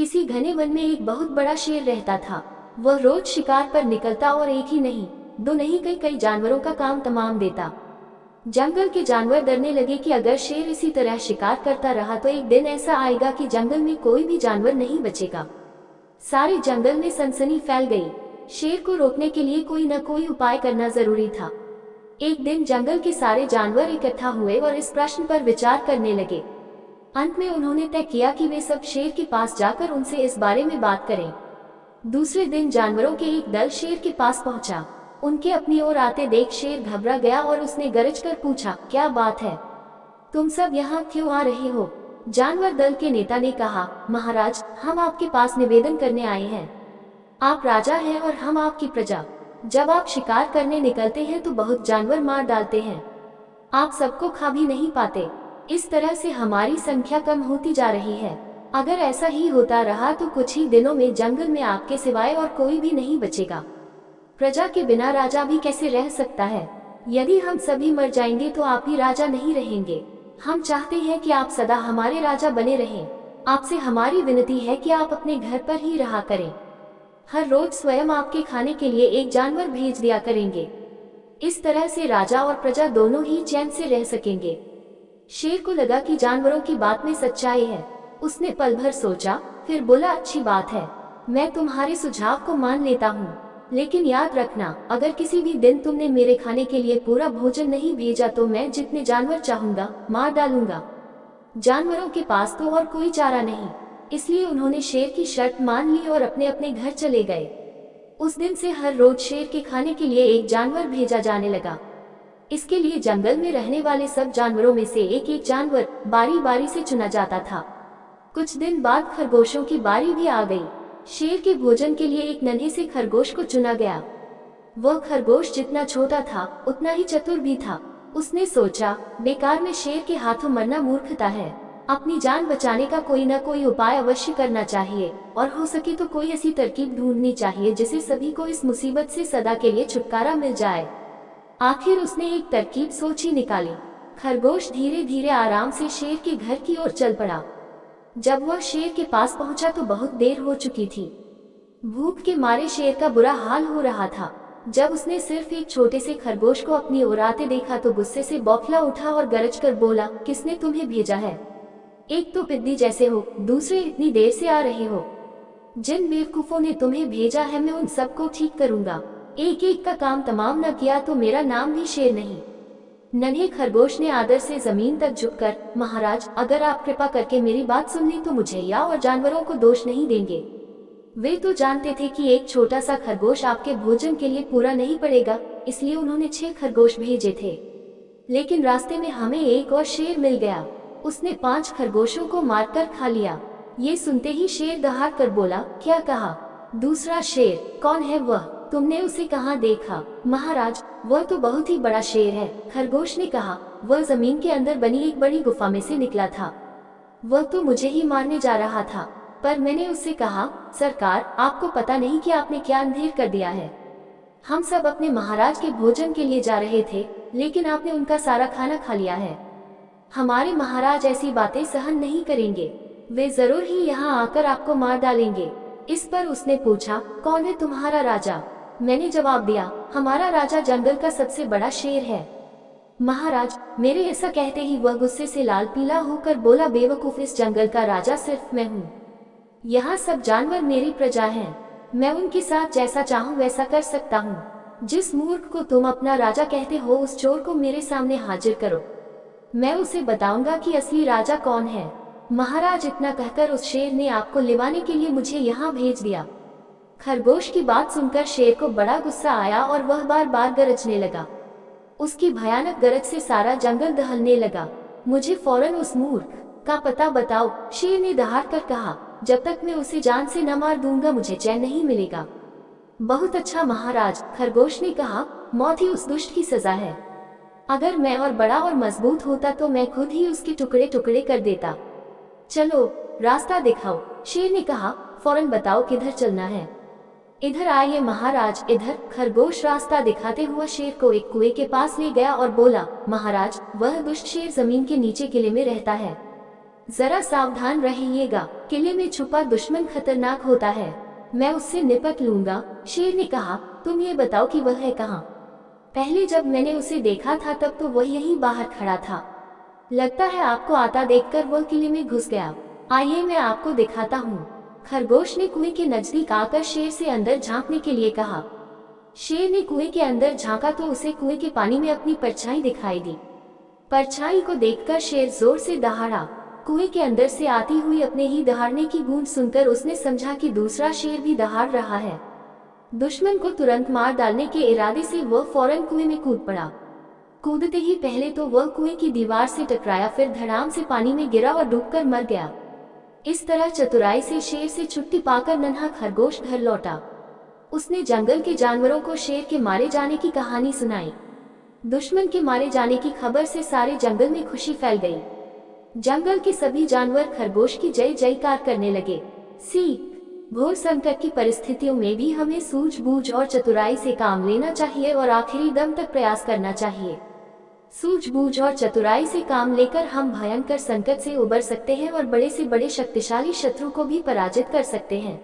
किसी घने वन में एक बहुत बड़ा शेर रहता था। वह रोज शिकार पर निकलता और एक ही नहीं, दो नहीं, कई कई जानवरों का काम तमाम देता। जंगल के जानवर डरने लगे कि अगर शेर इसी तरह शिकार करता रहा तो एक दिन ऐसा आएगा कि जंगल में कोई भी जानवर नहीं बचेगा। सारे जंगल में सनसनी फैल गई। शेर को रोकने के लिए कोई न कोई उपाय करना जरूरी था। एक दिन जंगल के सारे जानवर इकट्ठा हुए और इस प्रश्न पर विचार करने लगे। अंत में उन्होंने तय किया कि वे सब शेर के पास जाकर उनसे इस बारे में बात करें। दूसरे दिन जानवरों के एक दल शेर के पास पहुंचा। उनके अपनी ओर आते देख शेर घबरा गया और उसने गरज कर पूछा, क्या बात है, तुम सब यहाँ क्यों आ रहे हो? जानवर दल के नेता ने कहा, महाराज, हम आपके पास निवेदन करने आए हैं। आप राजा हैं और हम आपकी प्रजा। जब आप शिकार करने निकलते हैं तो बहुत जानवर मार डालते हैं। आप सबको खा भी नहीं पाते। इस तरह से हमारी संख्या कम होती जा रही है। अगर ऐसा ही होता रहा तो कुछ ही दिनों में जंगल में आपके सिवाय और कोई भी नहीं बचेगा। प्रजा के बिना राजा भी कैसे रह सकता है? यदि हम सभी मर जाएंगे तो आप ही राजा नहीं रहेंगे। हम चाहते हैं कि आप सदा हमारे राजा बने रहें। आपसे हमारी विनती है कि आप अपने घर पर ही रहा करें। हर रोज स्वयं आपके खाने के लिए एक जानवर भेज दिया करेंगे। इस तरह से राजा और प्रजा दोनों ही चैन से रह सकेंगे। शेर को लगा कि जानवरों की बात में सच्चाई है। उसने पल भर सोचा, फिर बोला, अच्छी बात है, मैं तुम्हारे सुझाव को मान लेता हूँ, लेकिन याद रखना, अगर किसी भी दिन तुमने मेरे खाने के लिए पूरा भोजन नहीं भेजा तो मैं जितने जानवर चाहूंगा मार डालूंगा। जानवरों के पास तो और कोई चारा नहीं, इसलिए उन्होंने शेर की शर्त मान ली और अपने अपने घर चले गए। उस दिन से हर रोज शेर के खाने के लिए एक जानवर भेजा जाने लगा। इसके लिए जंगल में रहने वाले सब जानवरों में से एक एक जानवर बारी बारी से चुना जाता था। कुछ दिन बाद खरगोशों की बारी भी आ गई। शेर के भोजन के लिए एक नन्हे से खरगोश को चुना गया। वह खरगोश जितना छोटा था उतना ही चतुर भी था। उसने सोचा, बेकार में शेर के हाथों मरना मूर्खता है। अपनी जान बचाने का कोई न कोई उपाय अवश्य करना चाहिए और हो सके तो कोई ऐसी तरकीब ढूंढनी चाहिए जिससे सभी को इस मुसीबत से सदा के लिए छुटकारा मिल जाए। आखिर उसने एक तरकीब सोची निकाली। खरगोश धीरे धीरे आराम से शेर के घर की ओर चल पड़ा। जब वह शेर के पास पहुंचा तो बहुत देर हो चुकी थी। भूख के मारे शेर का बुरा हाल हो रहा था। जब उसने सिर्फ एक छोटे से खरगोश को अपनी ओर आते देखा तो गुस्से से बौखला उठा और गरज कर बोला, किसने तुम्हें भेजा है? एक तो पिद्दी जैसे हो, दूसरे इतनी देर से आ रहे हो। जिन बेवकूफों ने तुम्हें भेजा है मैं उन सबको ठीक करूंगा। एक एक का काम तमाम न किया तो मेरा नाम भी शेर नहीं। नन्हे खरगोश ने आदर से जमीन तक झुककर, महाराज, अगर आप कृपा करके मेरी बात सुन ली तो मुझे या और जानवरों को दोष नहीं देंगे। वे तो जानते थे कि एक छोटा सा खरगोश आपके भोजन के लिए पूरा नहीं पड़ेगा, इसलिए उन्होंने 6 खरगोश भेजे थे। लेकिन रास्ते में हमें एक और शेर मिल गया। उसने 5 खरगोशों को मारकर खा लिया। ये सुनते ही शेर दहाड़ कर बोला, क्या कहा? दूसरा शेर? कौन है वह? तुमने उसे कहाँ देखा? महाराज, वह तो बहुत ही बड़ा शेर है। खरगोश ने कहा, वह जमीन के अंदर बनी एक बड़ी गुफा में से निकला था। वह तो मुझे ही मारने जा रहा था, पर मैंने उससे कहा, सरकार, आपको पता नहीं कि आपने क्या अंधेर कर दिया है। हम सब अपने महाराज के भोजन के लिए जा रहे थे, लेकिन आपने उनका सारा खाना खा लिया है। हमारे महाराज ऐसी बातें सहन नहीं करेंगे। वे जरूर ही यहाँ आकर आपको मार डालेंगे। इस पर उसने पूछा, कौन है तुम्हारा राजा? मैंने जवाब दिया, हमारा राजा जंगल का सबसे बड़ा शेर है। महाराज, मेरे ऐसा कहते ही वह गुस्से से लाल पीला होकर बोला, बेवकूफ, इस जंगल का राजा सिर्फ मैं हूँ। यहाँ सब जानवर मेरी प्रजा हैं। मैं उनके साथ जैसा चाहूँ वैसा कर सकता हूँ। जिस मूर्ख को तुम अपना राजा कहते हो उस चोर को मेरे सामने हाजिर करो, मैं उसे बताऊंगा कि असली राजा कौन है। महाराज, इतना कहकर उस शेर ने आपको लिवाने के लिए मुझे यहाँ भेज दिया। खरगोश की बात सुनकर शेर को बड़ा गुस्सा आया और वह बार बार गरजने लगा। उसकी भयानक गरज से सारा जंगल दहलने लगा। मुझे फौरन उस मूर्ख का पता बताओ, शेर ने दहाड़ कर कहा। जब तक मैं उसे जान से न मार दूंगा मुझे चैन नहीं मिलेगा। बहुत अच्छा महाराज, खरगोश ने कहा, मौत ही उस दुष्ट की सजा है। अगर मैं और बड़ा और मजबूत होता तो मैं खुद ही उसके टुकड़े टुकड़े कर देता। चलो, रास्ता दिखाओ। शेर ने कहा, फौरन बताओ किधर चलना है। इधर आइए महाराज, इधर। खरगोश रास्ता दिखाते हुआ शेर को एक कुएं के पास ले गया और बोला, महाराज, वह दुष्ट शेर जमीन के नीचे किले में रहता है। जरा सावधान रहिएगा, किले में छुपा दुश्मन खतरनाक होता है, मैं उससे निपट लूंगा। शेर ने कहा, तुम ये बताओ कि वह है कहाँ? पहले जब मैंने उसे देखा था तब तो वह यहीं बाहर खड़ा था। लगता है आपको आता देखकर वह किले में घुस गया। आइए मैं आपको दिखाता हूँ। खरगोश ने कुएं के नजदीक आकर शेर से अंदर झांकने के लिए कहा। शेर ने कुएं के अंदर झांका तो उसे कुएं के पानी में अपनी परछाई दिखाई दी। परछाई को देखकर शेर जोर से दहाड़ा। कुएं के अंदर से आती हुई अपने ही दहाड़ने की गूंज सुनकर उसने समझा कि दूसरा शेर भी दहाड़ रहा है। दुश्मन को तुरंत मार डालने के इरादे से वह फौरन कुएं में कूद पड़ा। कूदते ही पहले तो वह कुएं की दीवार से टकराया, फिर धड़ाम से पानी में गिरा और डूबकर मर गया। इस तरह चतुराई से शेर से छुट्टी पाकर नन्हा खरगोश घर लौटा। उसने जंगल के जानवरों को शेर के मारे जाने की कहानी सुनाई। दुश्मन के मारे जाने की खबर से सारे जंगल में खुशी फैल गई। जंगल के सभी जानवर खरगोश की जय जयकार करने लगे। सीख: घोर संकट की परिस्थितियों में भी हमें सूझबूझ और चतुराई से काम लेना चाहिए और आखिरी दम तक प्रयास करना चाहिए। सूझबूझ और चतुराई से काम लेकर हम भयंकर संकट से उबर सकते हैं और बड़े से बड़े शक्तिशाली शत्रु को भी पराजित कर सकते हैं।